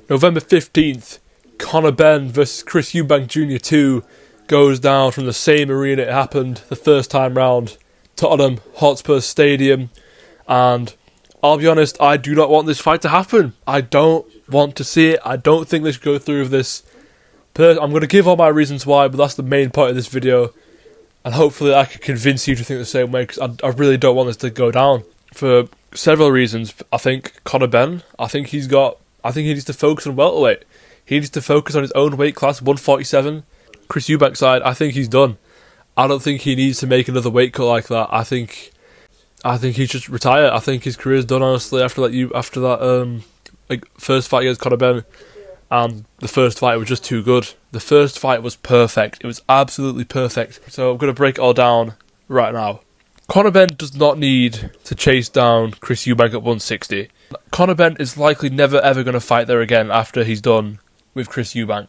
November 15th, Conor Benn versus Chris Eubank Jr. 2 goes down from the same arena it happened the first time round, Tottenham Hotspur Stadium, and I'll be honest, I do not want this fight to happen. I don't want to see it. I don't think they should go through with this. I'm going to give all my reasons why, but that's the main point of this video, and hopefully I can convince you to think the same way, because I really don't want this to go down for several reasons. I think Conor Benn, I think he needs to focus on welterweight. He needs to focus on his own weight class, 147. Chris Eubank side, I think he's done. I don't think he needs to make another weight cut like that. I think he should retire. I think his career's done, honestly, after that first fight against Conor Benn. And the first fight was just too good. The first fight was perfect. It was absolutely perfect. So I'm going to break it all down right now. Conor Benn does not need to chase down Chris Eubank at 160. Conor Benn is likely never ever going to fight there again after he's done with Chris Eubank.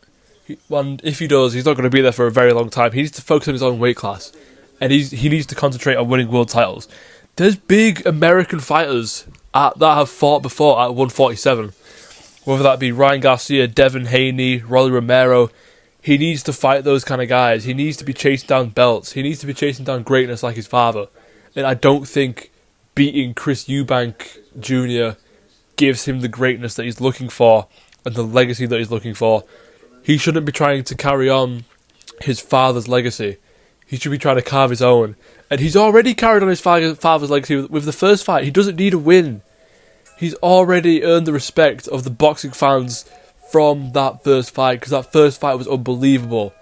And if he does, he's not going to be there for a very long time. He needs to focus on his own weight class. And he needs to concentrate on winning world titles. There's big American fighters that have fought before at 147. Whether that be Ryan Garcia, Devin Haney, Rolly Romero. He needs to fight those kind of guys. He needs to be chasing down belts. He needs to be chasing down greatness like his father. And I don't think beating Chris Eubank Jr. gives him the greatness that he's looking for and the legacy that he's looking for. He shouldn't be trying to carry on his father's legacy. He should be trying to carve his own. And he's already carried on his father's legacy with the first fight. He doesn't need a win. He's already earned the respect of the boxing fans from that first fight, because that first fight was unbelievable.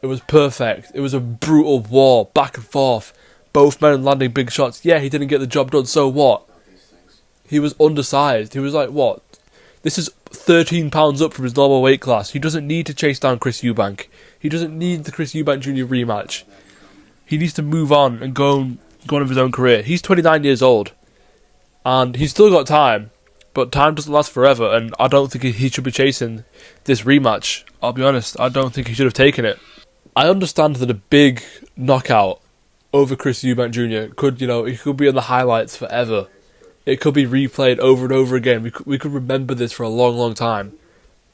It was perfect. It was a brutal war, back and forth. Both men landing big shots. Yeah, he didn't get the job done, so what? He was undersized. He was like, what? This is 13 pounds up from his normal weight class. He doesn't need to chase down Chris Eubank. He doesn't need the Chris Eubank Jr. rematch. He needs to move on and go on with his own career. He's 29 years old. And he's still got time. But time doesn't last forever. And I don't think he should be chasing this rematch. I'll be honest. I don't think he should have taken it. I understand that a big knockout over Chris Eubank Jr. He could be in the highlights forever. It could be replayed over and over again. We could remember this for a long, long time.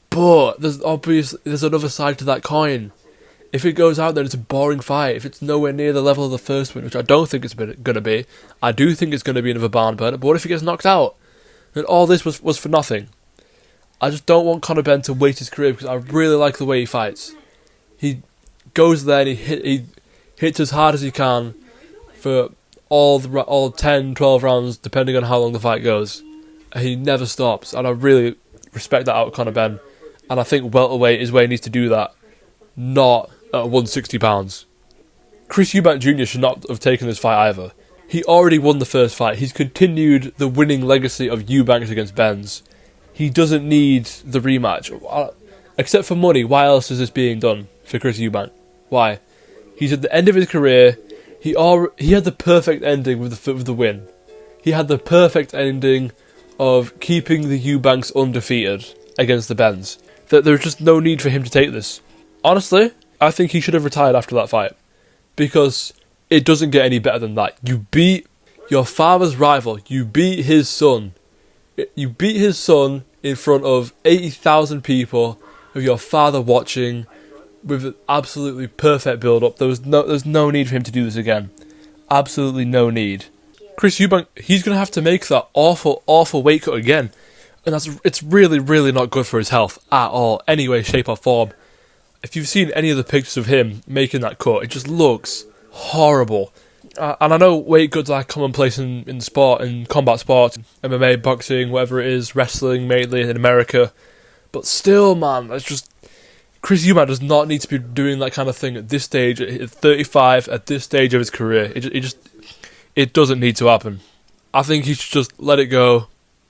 But there's another side to that coin. If it goes out there, it's a boring fight. If it's nowhere near the level of the first one, which I don't think it's going to be, I do think it's going to be another barn burner. But what if he gets knocked out? And all this was for nothing. I just don't want Conor Benn to waste his career, because I really like the way he fights. He goes there and he hits as hard as he can for all 10, 12 rounds, depending on how long the fight goes. And he never stops, and I really respect that out of Conor Benn. And I think welterweight is where he needs to do that, not at 160 pounds. Chris Eubank Jr. should not have taken this fight either. He already won the first fight. He's continued the winning legacy of Eubanks against Benns. He doesn't need the rematch. Except for money, why else is this being done for Chris Eubank? Why? He's at the end of his career. He had the perfect ending with the win. He had the perfect ending of keeping the Eubanks undefeated against the Benns. There's just no need for him to take this. Honestly, I think he should have retired after that fight, because it doesn't get any better than that. You beat your father's rival. You beat his son. You beat his son in front of 80,000 people, with your father watching, with an absolutely perfect build-up. There's no need for him to do this again. Absolutely no need. Chris Eubank, he's going to have to make that awful, awful weight cut again. And it's really, really not good for his health at all, any way, shape or form. If you've seen any of the pictures of him making that cut, it just looks horrible. And I know weight cuts are commonplace in sport, in combat sports, MMA, boxing, whatever it is, wrestling mainly in America. But still, man, it's just... Chris Eubank does not need to be doing that kind of thing at this stage, at 35, at this stage of his career. It doesn't need to happen. I think he should just let it go,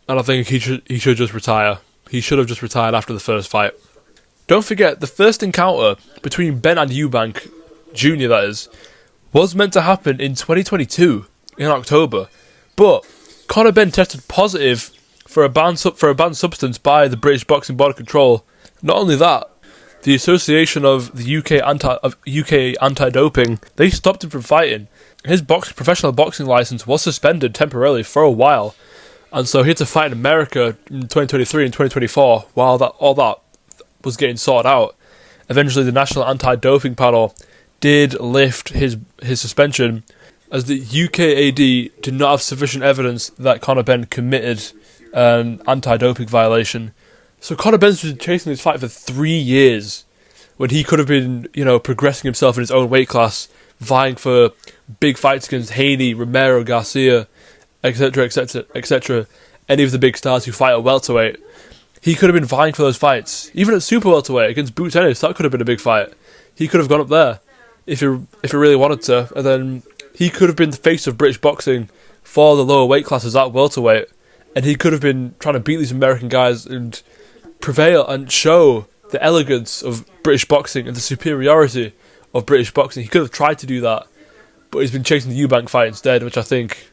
and I think he should just retire. He should have just retired after the first fight. Don't forget, the first encounter between Benn and Eubank Jr., that is, was meant to happen in 2022, in October. But Conor Benn tested positive for a banned substance by the British Boxing Board of Control. Not only that, the Association of the UK Anti-Doping, they stopped him from fighting. His professional boxing license was suspended temporarily for a while, And so he had to fight in America in 2023 and 2024 while all that was getting sorted out. Eventually, the National Anti-Doping Panel did lift his suspension, as the UKAD did not have sufficient evidence that Conor Benn committed an anti-doping violation. So Conor Benn's been chasing this fight for 3 years, when he could have been, progressing himself in his own weight class, vying for big fights against Haney, Romero, Garcia, etc., etc., etc. Any of the big stars who fight at welterweight. He could have been vying for those fights. Even at super welterweight against Boots Ennis, that could have been a big fight. He could have gone up there if he really wanted to, and then he could have been the face of British boxing for the lower weight classes at welterweight, and he could have been trying to beat these American guys and prevail and show the elegance of British boxing and the superiority of British boxing. He could have tried to do that, but he's been chasing the Eubank fight instead, which I think,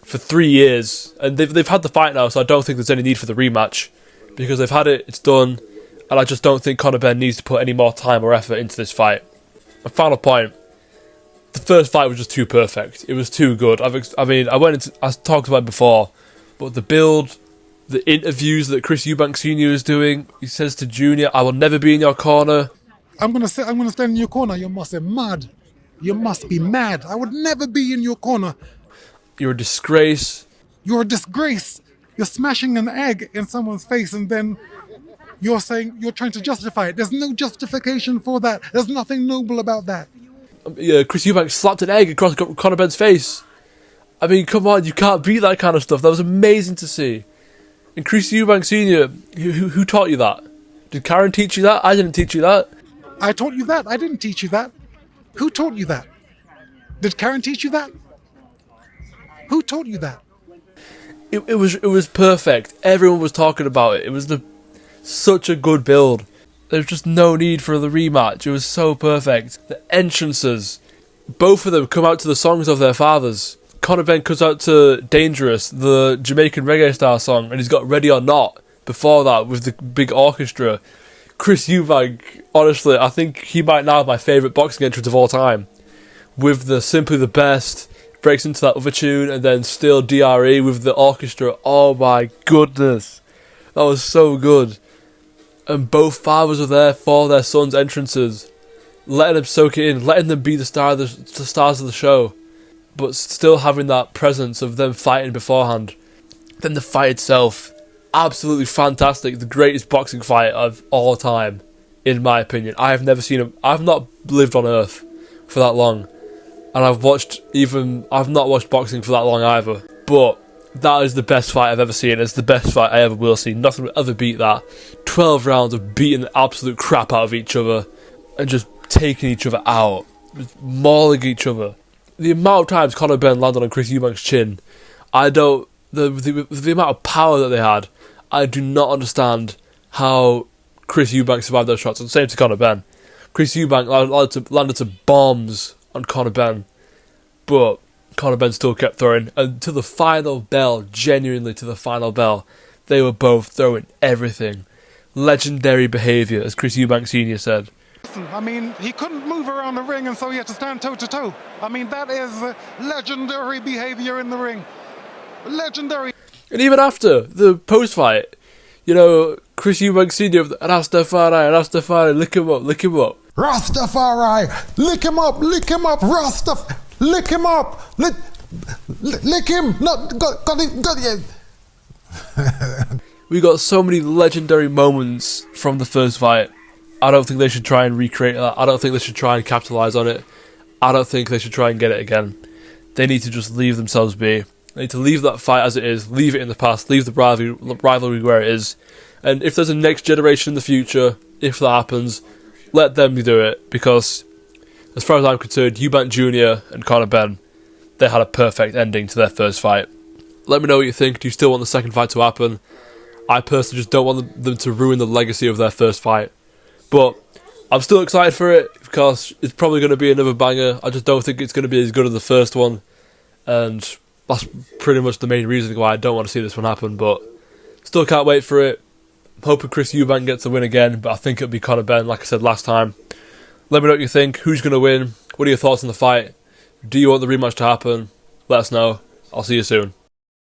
for 3 years, and they've had the fight now, so I don't think there's any need for the rematch, because they've had it, it's done, and I just don't think Conor Benn needs to put any more time or effort into this fight. A final point, the first fight was just too perfect. It was too good. I talked about it before, but the build, the interviews that Chris Eubank Jr. is doing, he says to Junior, "I will never be in your corner." I'm gonna stand in your corner. You must be mad. You must be mad. I would never be in your corner. You're a disgrace. You're a disgrace. You're smashing an egg in someone's face, and then you're saying you're trying to justify it. There's no justification for that. There's nothing noble about that. Chris Eubank slapped an egg across Conor Benn's face. I mean, come on, you can't beat that kind of stuff. That was amazing to see. And Chris Eubank Sr., who taught you that? Did Karen teach you that? I didn't teach you that. I taught you that. I didn't teach you that. Who taught you that? Did Karen teach you that? Who taught you that? It was perfect. Everyone was talking about it. It was such a good build. There was just no need for the rematch. It was so perfect. The entrances, both of them come out to the songs of their fathers. Conor Benn comes out to Dangerous, the Jamaican reggae star song, and he's got Ready or Not before that with the big orchestra. Chris Eubank, honestly, I think he might now have my favourite boxing entrance of all time. With the Simply the Best, breaks into that other tune, and then still DRE with the orchestra. Oh my goodness. That was so good. And both fathers were there for their sons' entrances, letting them soak it in, letting them be the stars of the show, but still having that presence of them fighting beforehand. Then the fight itself, absolutely fantastic. The greatest boxing fight of all time, in my opinion. I've not lived on Earth for that long, and I've not watched boxing for that long either. But that is the best fight I've ever seen. It's the best fight I ever will see. Nothing will ever beat that. 12 rounds of beating the absolute crap out of each other and just taking each other out, just mauling each other. The amount of times Conor Benn landed on Chris Eubank's chin, the amount of power that they had, I do not understand how Chris Eubank survived those shots. And same to Conor Benn. Chris Eubank landed to bombs on Conor Benn, but Conor Benn still kept throwing. And to the final bell, genuinely to the final bell, they were both throwing everything. Legendary behaviour, as Chris Eubank Sr. said. I mean, he couldn't move around the ring, and so he had to stand toe-to-toe. I mean, that is legendary behaviour in the ring. Legendary. And even after the post-fight, Chris Eubank Sr. Rastafari, lick him up. Rastafari, lick him up, lick him up, lick him, got it. We got so many legendary moments from the first fight. I don't think they should try and recreate that. I don't think they should try and capitalise on it. I don't think they should try and get it again. They need to just leave themselves be. They need to leave that fight as it is, leave it in the past, leave the rivalry where it is. And if there's a next generation in the future, if that happens, let them do it. Because, as far as I'm concerned, Eubank Jr. and Conor Benn, they had a perfect ending to their first fight. Let me know what you think. Do you still want the second fight to happen? I personally just don't want them to ruin the legacy of their first fight. But I'm still excited for it because it's probably going to be another banger. I just don't think it's going to be as good as the first one. And that's pretty much the main reason why I don't want to see this one happen. But still can't wait for it. I'm hoping Chris Eubank gets the win again, but I think it'll be Conor Benn, like I said last time. Let me know what you think. Who's going to win? What are your thoughts on the fight? Do you want the rematch to happen? Let us know. I'll see you soon.